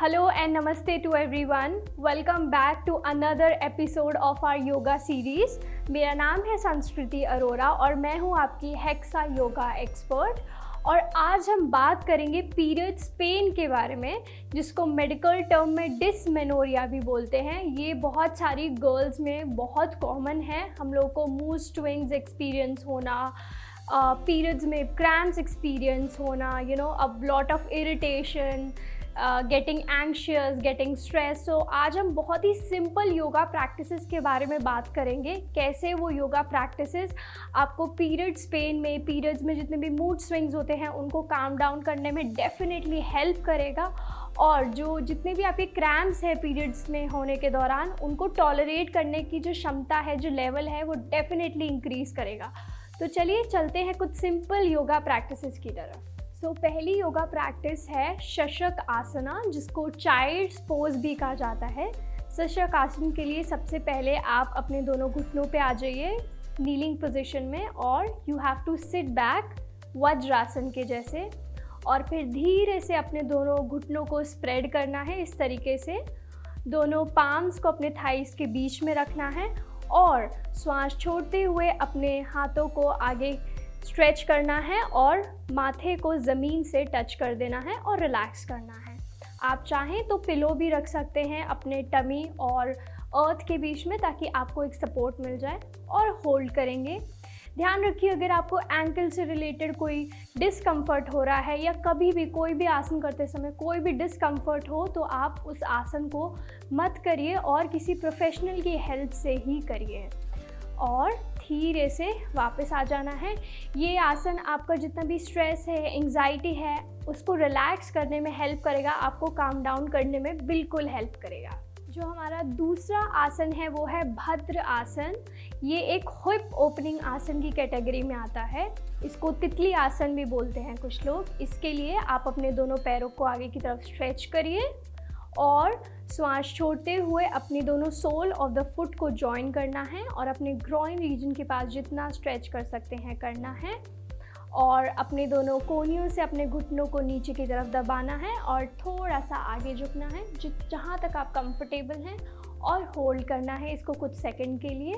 Hello and namaste to everyone. Welcome back to another episode of our yoga series. मेरा नाम है संस्कृति अरोरा और मैं हूँ आपकी हेक्सा योगा एक्सपर्ट। और आज हम बात करेंगे पीरियड्स पेन के बारे में, जिसको मेडिकल टर्म में डिसमेनोरिया भी बोलते हैं। ये बहुत सारी गर्ल्स में बहुत कॉमन है। हम लोग को मूड स्विंग्स एक्सपीरियंस होना, पीरियड्स में क्रैम्प्स एक्सपीरियंस होना, a lot of irritation, getting anxious, getting stress. So आज हम बहुत ही सिंपल योगा प्रैक्टिसेस के बारे में बात करेंगे, कैसे वो योगा प्रैक्टिसेस आपको पीरियड्स पेन में, पीरियड्स में जितने भी मूड स्विंग्स होते हैं उनको काम डाउन करने में डेफिनेटली हेल्प करेगा। और जो जितने भी आपके क्रैम्प्स है पीरियड्स में होने के दौरान, उनको टॉलरेट करने की जो क्षमता है, जो लेवल है, वो डेफिनेटली इंक्रीज़ करेगा। तो चलिए चलते हैं कुछ सिंपल योगा प्रैक्टिसेस की तरफ। पहली योगा प्रैक्टिस है शशक आसना, जिसको चाइल्ड्स पोज भी कहा जाता है। शशक आसन के लिए सबसे पहले आप अपने दोनों घुटनों पे आ जाइए नीलिंग पोजीशन में, और you have to sit back vajrasana के जैसे। और फिर धीरे से अपने दोनों घुटनों को स्प्रेड करना है इस तरीके से। दोनों पाम्स को अपने थाइस के बीच में रखना है और श्वास छोड़ते हुए अपने हाथों को आगे स्ट्रेच करना है और माथे को ज़मीन से टच कर देना है और रिलैक्स करना है। आप चाहें तो पिलो भी रख सकते हैं अपने टमी और अर्थ के बीच में, ताकि आपको एक सपोर्ट मिल जाए, और होल्ड करेंगे। ध्यान रखिए, अगर आपको एंकल से रिलेटेड कोई डिस्कम्फर्ट हो रहा है या कभी भी कोई भी आसन करते समय कोई भी डिस्कम्फर्ट हो, तो आप उस आसन को मत करिए और किसी प्रोफेशनल की हेल्प से ही करिए। और धीरे से वापस आ जाना है। ये आसन आपका जितना भी स्ट्रेस है, एंग्जाइटी है, उसको रिलैक्स करने में हेल्प करेगा, आपको काम डाउन करने में बिल्कुल हेल्प करेगा। जो हमारा दूसरा आसन है वो है भद्र आसन। ये एक हिप ओपनिंग आसन की कैटेगरी में आता है। इसको तितली आसन भी बोलते हैं कुछ लोग। इसके लिए आप अपने दोनों पैरों को आगे की तरफ स्ट्रेच करिए और श्वास छोड़ते हुए अपनी दोनों सोल ऑफ द फुट को जॉइन करना है और अपने ग्रॉइन रीजन के पास जितना स्ट्रेच कर सकते हैं करना है। और अपने दोनों कोहनियों से अपने घुटनों को नीचे की तरफ दबाना है और थोड़ा सा आगे झुकना है जहाँ तक आप कंफर्टेबल हैं, और होल्ड करना है इसको कुछ सेकंड के लिए।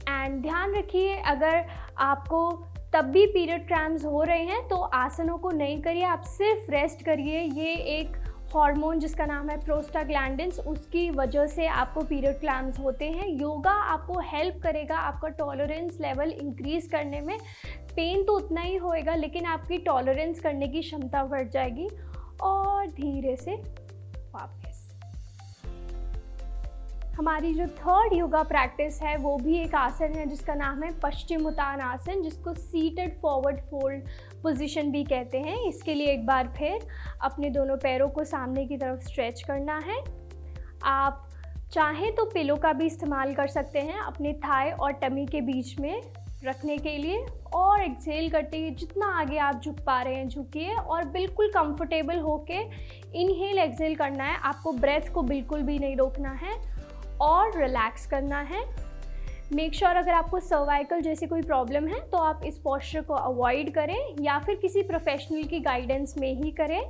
एंड ध्यान रखिए, अगर आपको तब भी पीरियड क्रैम्प्स हो रहे हैं तो आसनों को नहीं करिए, आप सिर्फ रेस्ट करिए। ये एक हार्मोन जिसका नाम है प्रोस्टाग्लैंडिन्स, उसकी वजह से आपको पीरियड क्रैम्प्स होते हैं। योगा आपको हेल्प करेगा आपका टॉलरेंस लेवल इंक्रीज़ करने में। पेन तो उतना ही होएगा, लेकिन आपकी टॉलरेंस करने की क्षमता बढ़ जाएगी। और धीरे से वापस। हमारी जो थर्ड योगा प्रैक्टिस है वो भी एक आसन है जिसका नाम है पश्चिमोत्तान आसन, जिसको सीटेड फॉरवर्ड फोल्ड पोजीशन भी कहते हैं। इसके लिए एक बार फिर अपने दोनों पैरों को सामने की तरफ स्ट्रेच करना है। आप चाहें तो पिलो का भी इस्तेमाल कर सकते हैं अपने थाई और टमी के बीच में रखने के लिए। और एक्सहेल करते हुए जितना आगे आप झुक पा रहे हैं झुकिए, और बिल्कुल कंफर्टेबल होके इनहेल एक्सहेल करना है। आपको ब्रेथ को बिल्कुल भी नहीं रोकना है और रिलैक्स करना है। मेक श्योर अगर आपको सर्वाइकल जैसी कोई प्रॉब्लम है तो आप इस पोस्चर को अवॉइड करें या फिर किसी प्रोफेशनल की गाइडेंस में ही करें।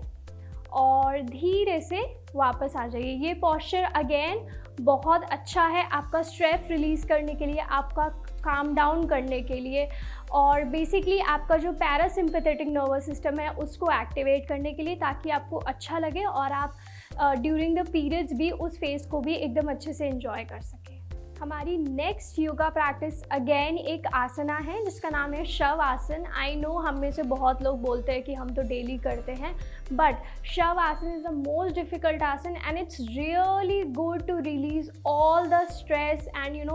और धीरे से वापस आ जाइए। ये पोस्चर अगेन बहुत अच्छा है आपका स्ट्रेस रिलीज़ करने के लिए, आपका काम डाउन करने के लिए, और बेसिकली आपका जो पैरासिम्पैथेटिक नर्वस सिस्टम है उसको एक्टिवेट करने के लिए, ताकि आपको अच्छा लगे और आप ड्यूरिंग द पीरियड्स भी उस फेज को भी एकदम अच्छे से एंजॉय कर सकें। हमारी नेक्स्ट योगा प्रैक्टिस अगेन एक आसना है जिसका नाम है शव आसन। आई नो हम में से बहुत लोग बोलते हैं कि हम तो डेली करते हैं, but shavasana is the most difficult asana and it's really good to release all the stress and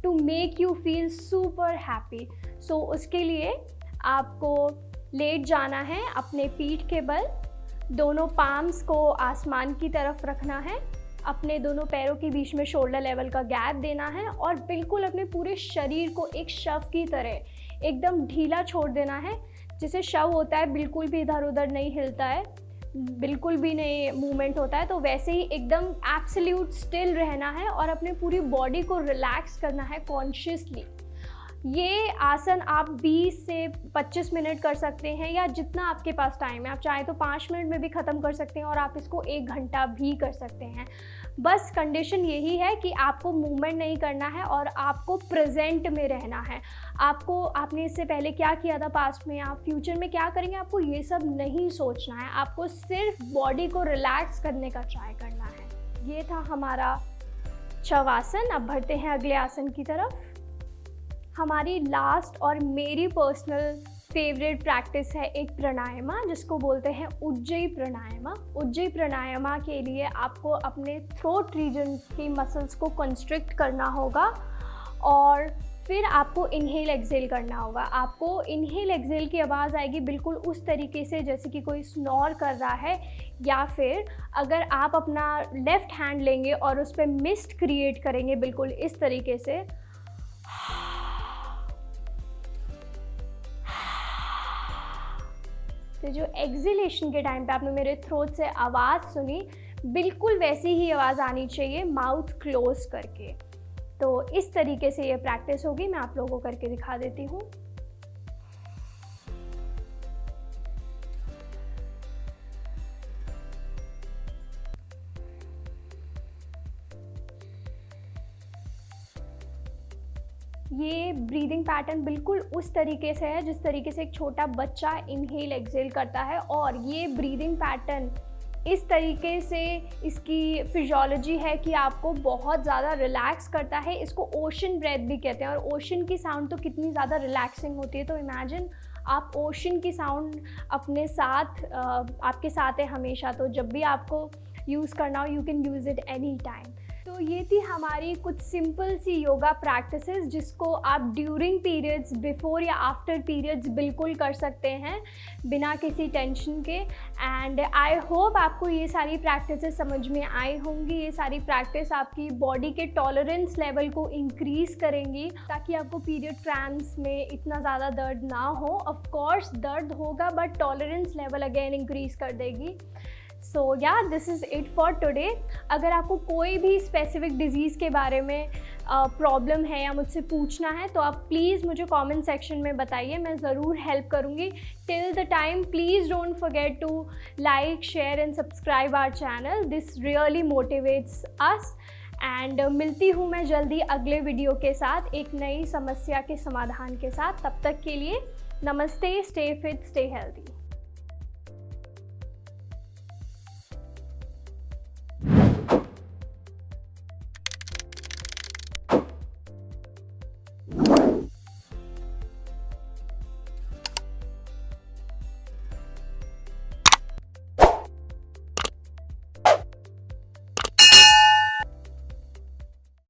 to make you feel super happy. So उसके लिए आपको लेट जाना है अपने पीठ के बल, दोनों पाम्स को आसमान की तरफ रखना है, अपने दोनों पैरों के बीच में शोल्डर लेवल का गैप देना है, और बिल्कुल अपने पूरे शरीर को एक शव की तरह एकदम ढीला छोड़ देना है। जैसे शव होता है, बिल्कुल भी इधर उधर नहीं हिलता है, बिल्कुल भी नहीं मूवमेंट होता है, तो वैसे ही एकदम एब्सोल्यूट स्टिल रहना है और अपने पूरी बॉडी को रिलैक्स करना है कॉन्शियसली। ये आसन आप 20 से 25 मिनट कर सकते हैं या जितना आपके पास टाइम है। आप चाहें तो 5 मिनट में भी ख़त्म कर सकते हैं और आप इसको 1 घंटा भी कर सकते हैं। बस कंडीशन यही है कि आपको मूवमेंट नहीं करना है और आपको प्रेजेंट में रहना है। आपने इससे पहले क्या किया था पास्ट में, आप फ्यूचर में क्या करेंगे, आपको ये सब नहीं सोचना है। आपको सिर्फ बॉडी को रिलैक्स करने का ट्राई करना है। ये था हमारा शवासन। अब बढ़ते हैं अगले आसन की तरफ। हमारी लास्ट और मेरी पर्सनल फेवरेट प्रैक्टिस है एक प्राणायामा, जिसको बोलते हैं उज्जयी प्राणायामा। उज्जयी प्राणायामा के लिए आपको अपने थ्रोट रीजन की मसल्स को कंस्ट्रिक्ट करना होगा और फिर आपको इनहेल एक्सेल करना होगा। आपको इनहेल एक्सेल की आवाज़ आएगी बिल्कुल उस तरीके से जैसे कि कोई स्नोर कर रहा है, या फिर अगर आप अपना लेफ़्ट हैंड लेंगे और उस पर मिस्ट क्रिएट करेंगे बिल्कुल इस तरीके से, तो जो एक्सिलेशन के टाइम पे आपने मेरे थ्रोट से आवाज़ सुनी, बिल्कुल वैसी ही आवाज़ आनी चाहिए माउथ क्लोज करके। तो इस तरीके से ये प्रैक्टिस होगी। मैं आप लोगों को करके दिखा देती हूँ। ये ब्रीदिंग पैटर्न बिल्कुल उस तरीके से है जिस तरीके से एक छोटा बच्चा इनहेल एक्सेल करता है, और ये ब्रीदिंग पैटर्न इस तरीके से इसकी फिजियोलॉजी है कि आपको बहुत ज़्यादा रिलैक्स करता है। इसको ओशन ब्रेथ भी कहते हैं, और ओशन की साउंड तो कितनी ज़्यादा रिलैक्सिंग होती है। तो इमेजिन आप ओशन की साउंड अपने साथ आपके साथ है हमेशा, तो जब भी आपको यूज़ करना हो you can use it any time. तो ये थी हमारी कुछ सिंपल सी योगा प्रैक्टिसेस जिसको आप ड्यूरिंग पीरियड्स, बिफोर या आफ्टर पीरियड्स बिल्कुल कर सकते हैं बिना किसी टेंशन के। एंड आई होप आपको ये सारी प्रैक्टिसेस समझ में आई होंगी। ये सारी प्रैक्टिस आपकी बॉडी के टॉलरेंस लेवल को इंक्रीज़ करेंगी ताकि आपको पीरियड क्रैम्प्स में इतना ज़्यादा दर्द ना हो। ऑफ कोर्स दर्द होगा but tolerance level again increase कर देगी। सो या this is it for today. अगर आपको कोई भी स्पेसिफिक डिज़ीज़ के बारे में प्रॉब्लम है या मुझसे पूछना है तो आप प्लीज़ मुझे कमेंट सेक्शन में बताइए, मैं ज़रूर हेल्प करूँगी। Till the time please don't forget to like, share and subscribe our channel. This really motivates us. And मिलती हूँ मैं जल्दी अगले वीडियो के साथ एक नई समस्या के समाधान के साथ। तब तक के लिए नमस्ते, स्टे फिट, स्टे हेल्दी।